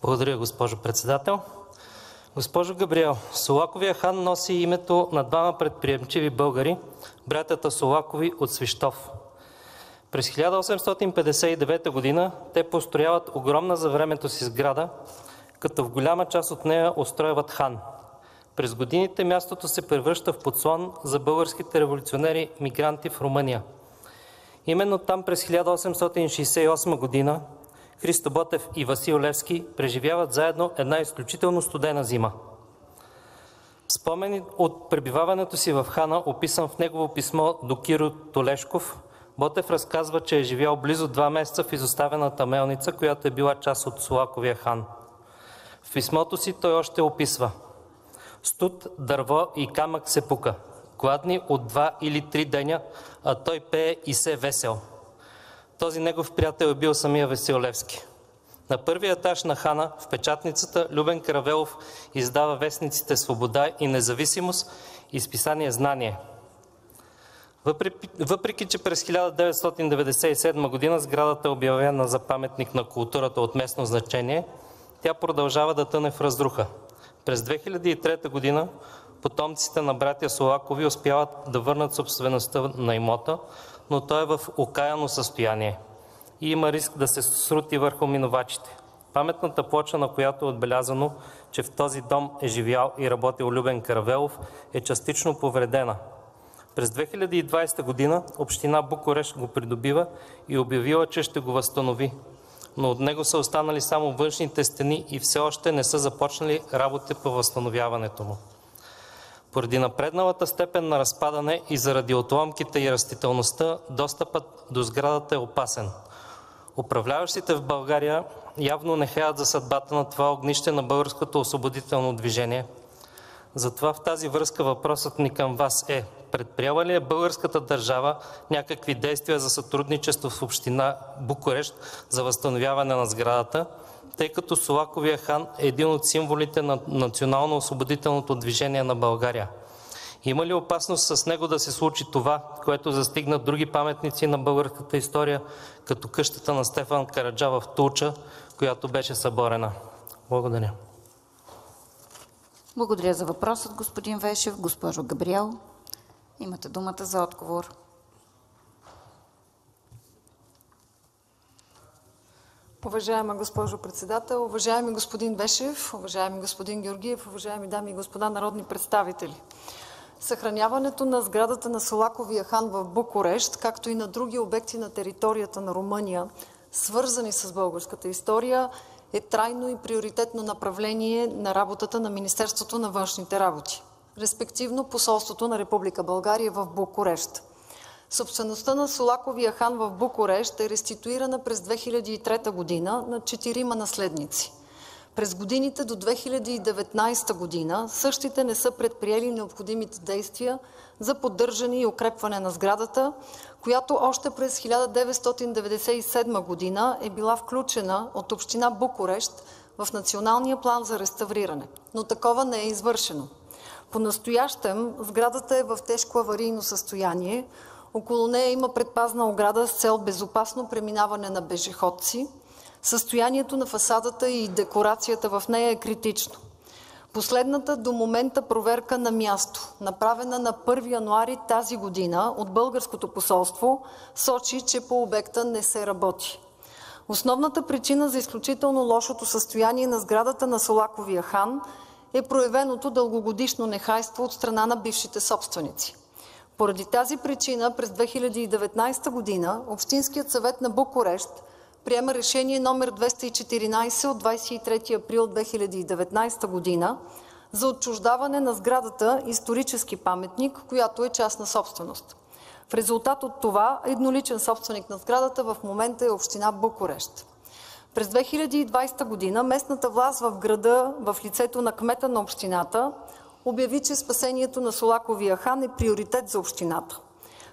Благодаря, госпожо председател. Госпожо Габриел, Солаковия хан носи името на двама предприемчиви българи, братята Солакови от Свищов. През 1859 година те построяват огромна за времето си сграда, като в голяма част от нея устройват хан. През годините мястото се превръща в подслон за българските революционери мигранти в Румъния. Именно там през 1868 година Христо Ботев и Васил Левски преживяват заедно една изключително студена зима. Спомени от пребиваването си в хана, описан в негово писмо до Киро Толешков, Ботев разказва, че е живял близо 2 месеца в изоставената мелница, която е била част от Солаковия хан. В писмото си той още описва: студ, дърво и камък се пука, гладни от 2 или 3 деня, а той пее и се весел. Този негов приятел е бил самия Васил Левски. На първия етаж на хана, в печатницата, Любен Каравелов издава вестниците Свобода и независимост и списание Знание. Въпреки че през 1997 година сградата е обявена за паметник на културата от местно значение, тя продължава да тъне в разруха. През 2003 година потомците на братя Солакови успяват да върнат собствеността на имота, но той е в окаяно състояние и има риск да се срути върху минувачите. Паметната плоча, на която е отбелязано, че в този дом е живял и работил Любен Каравелов, е частично повредена. През 2020 година община Букурещ го придобива и обявила, че ще го възстанови, но от него са останали само външните стени и все още не са започнали работи по възстановяването му. Поради напредналата степен на разпадане и заради отломките и растителността, достъпът до сградата е опасен. Управляващите в България явно не хеят за съдбата на това огнище на българското освободително движение. Затова в тази връзка въпросът ни към вас е: предприела ли е българската държава някакви действия за сътрудничество в община Букурещ за възстановяване на сградата, тъй като Солаковия хан е един от символите на национално-освободителното движение на България? Има ли опасност с него да се случи това, което застигна други паметници на българската история, като къщата на Стефан Караджа в Тулча, която беше съборена? Благодаря. Благодаря за въпросът, господин Вешев. Госпожо Габриел, имате думата за отговор. Уважаема госпожо председател, уважаеми господин Вешев, уважаеми господин Георгиев, уважаеми дами и господа народни представители! Съхраняването на сградата на Солаковия хан в Букурещ, както и на други обекти на територията на Румъния, свързани с българската история, е трайно и приоритетно направление на работата на Министерството на външните работи, респективно посолството на Република България в Букурещ. Собствеността на Солаковия хан в Букурещ е реституирана през 2003 година на 4 наследници. През годините до 2019 година същите не са предприели необходимите действия за поддържане и укрепване на сградата, която още през 1997 година е била включена от община Букурещ в Националния план за реставриране, но такова не е извършено. Понастоящем сградата е в тежко аварийно състояние. Около нея има предпазна ограда с цел безопасно преминаване на пешеходци. Състоянието на фасадата и декорацията в нея е критично. Последната до момента проверка на място, направена на 1 януари тази година от българското посолство, сочи, че по обекта не се работи. Основната причина за изключително лошото състояние на сградата на Солаковия хан е проявеното дългогодишно нехайство от страна на бившите собственици. Поради тази причина през 2019 година Общинският съвет на Букурещ приема решение номер 214 от 23 април 2019 година за отчуждаване на сградата исторически паметник, която е частна собственост. В резултат от това едноличен собственик на сградата в момента е община Букурещ. През 2020 година местната власт в града, в лицето на кмета на общината, обяви, че спасението на Солаковия хан е приоритет за общината.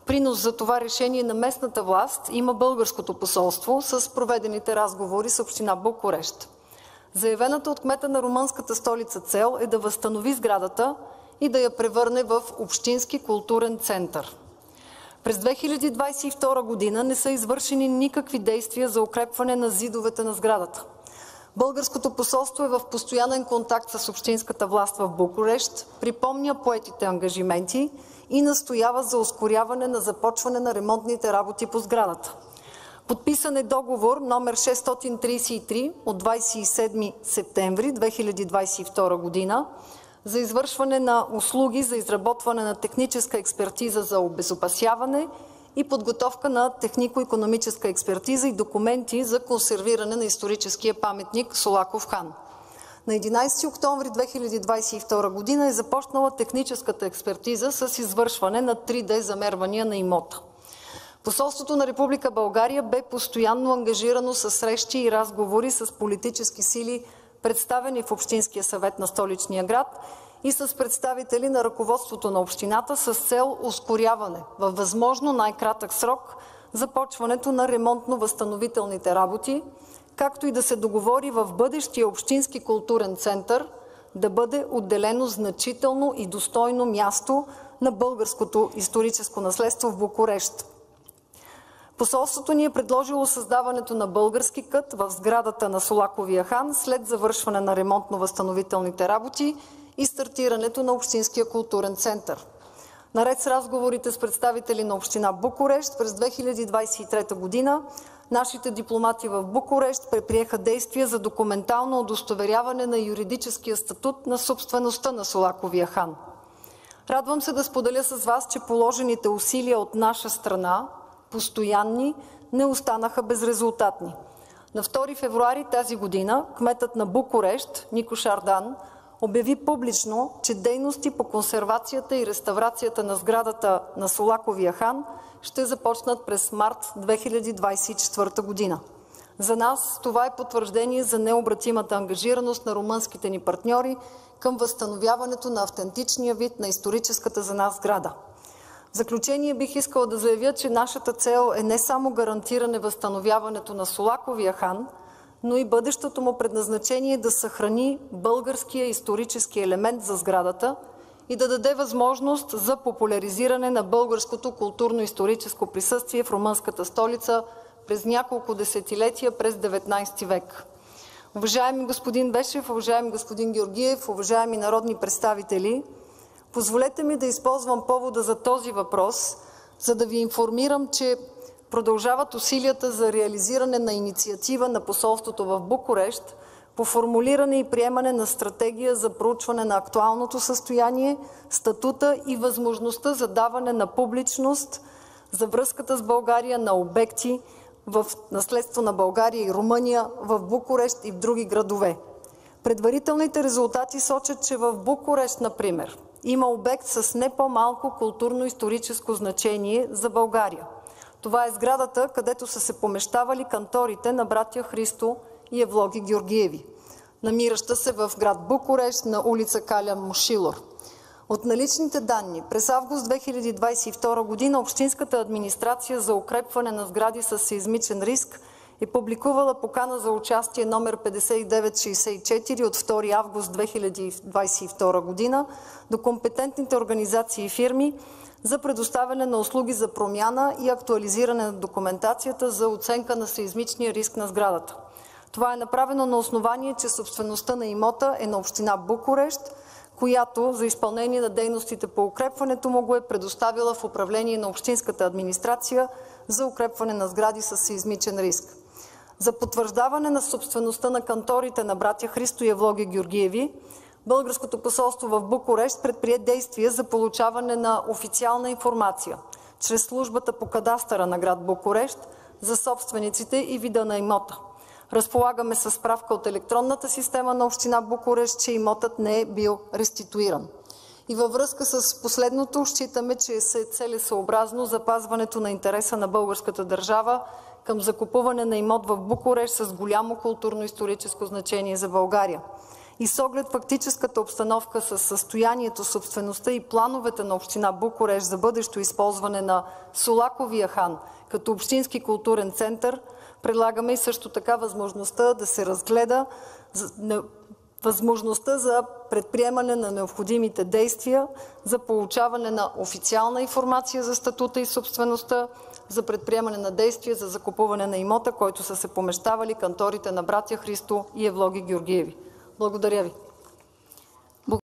Принос за това решение на местната власт има българското посолство с проведените разговори с община Букурещ. Заявената от кмета на румънската столица цел е да възстанови сградата и да я превърне в общински културен център. През 2022 година не са извършени никакви действия за укрепване на зидовете на сградата. Българското посолство е в постоянен контакт с общинската власт в Букурещ, припомня поетите ангажименти и настоява за ускоряване на започване на ремонтните работи по сградата. Подписан е договор номер 633 от 27 септември 2022 година за извършване на услуги за изработване на техническа експертиза за обезопасяване и подготовка на технико-икономическа експертиза и документи за консервиране на историческия паметник Сулаков хан. На 11 октомври 2022 година е започнала техническата експертиза с извършване на 3D замервания на имота. Посолството на Република България бе постоянно ангажирано с срещи и разговори с политически сили, представени в Общинския съвет на столичния град, и с представители на ръководството на общината с цел ускоряване във възможно най-кратък срок започването на ремонтно-възстановителните работи, както и да се договори в бъдещия общински културен център да бъде отделено значително и достойно място на българското историческо наследство в Букурещ. Посолството ни е предложило създаването на български кът в сградата на Сулаковия хан след завършване на ремонтно-възстановителните работи и стартирането на Общинския културен център. Наред с разговорите с представители на община Букурещ през 2023 година, нашите дипломати в Букурещ предприеха действия за документално удостоверяване на юридическия статут на собствеността на Сулаковия хан. Радвам се да споделя с вас, че положените усилия от наша страна, постоянни, не останаха безрезултатни. На 2 февруари тази година кметът на Букурещ Нико Шардан обяви публично, че дейности по консервацията и реставрацията на сградата на Сулаковия хан ще започнат през март 2024 година. За нас това е потвърждение за необратимата ангажираност на румънските ни партньори към възстановяването на автентичния вид на историческата за нас сграда. В заключение бих искала да заявя, че нашата цел е не само гарантиране възстановяването на Сулаковия хан, но и бъдещото му предназначение да съхрани българския исторически елемент за сградата и да даде възможност за популяризиране на българското културно-историческо присъствие в румънската столица през няколко десетилетия през 19 век. Уважаеми господин Бешев, уважаеми господин Георгиев, уважаеми народни представители, позволете ми да използвам повода за този въпрос, за да ви информирам, че продължават усилията за реализиране на инициатива на посолството в Букурещ по формулиране и приемане на стратегия за проучване на актуалното състояние, статута и възможността за даване на публичност за връзката с България на обекти в наследство на България и Румъния в Букурещ и в други градове. Предварителните резултати сочат, че в Букурещ, например, има обект с не по-малко културно-историческо значение за България. Това е сградата, където са се помещавали канторите на братя Христо и Евлоги Георгиеви, намираща се в град Букурещ на улица Каля Мошилор. От наличните данни през август 2022 година Общинската администрация за укрепване на сгради с сеизмичен риск е публикувала покана за участие номер 5964 от 2 август 2022 година до компетентните организации и фирми за предоставяне на услуги за промяна и актуализиране на документацията за оценка на сеизмичния риск на сградата. Това е направено на основание, че собствеността на имота е на община Букурещ, която за изпълнение на дейностите по укрепването му го е предоставила в управление на Общинската администрация за укрепване на сгради с сеизмичен риск. За потвърждаване на собствеността на канторите на братя Христо и Евлоги Георгиеви, Българското посолство в Букурещ предприе действия за получаване на официална информация чрез службата по кадастъра на град Букурещ за собствениците и вида на имота. Разполагаме със справка от електронната система на община Букурещ, че имотът не е бил реституиран. И във връзка с последното считаме, че е целесъобразно запазването на интереса на българската държава към закупуване на имот в Букурещ с голямо културно-историческо значение за България. И с оглед фактическата обстановка със състоянието, собствеността и плановете на община Букурещ за бъдещо използване на Сулаковия хан като общински културен център, предлагаме и също така възможността да се разгледа възможността за предприемане на необходимите действия за получаване на официална информация за статута и собствеността, за предприемане на действия за закупуване на имота, който са се помещавали канторите на братя Христо и Евлоги Георгиеви. Благодаря ви.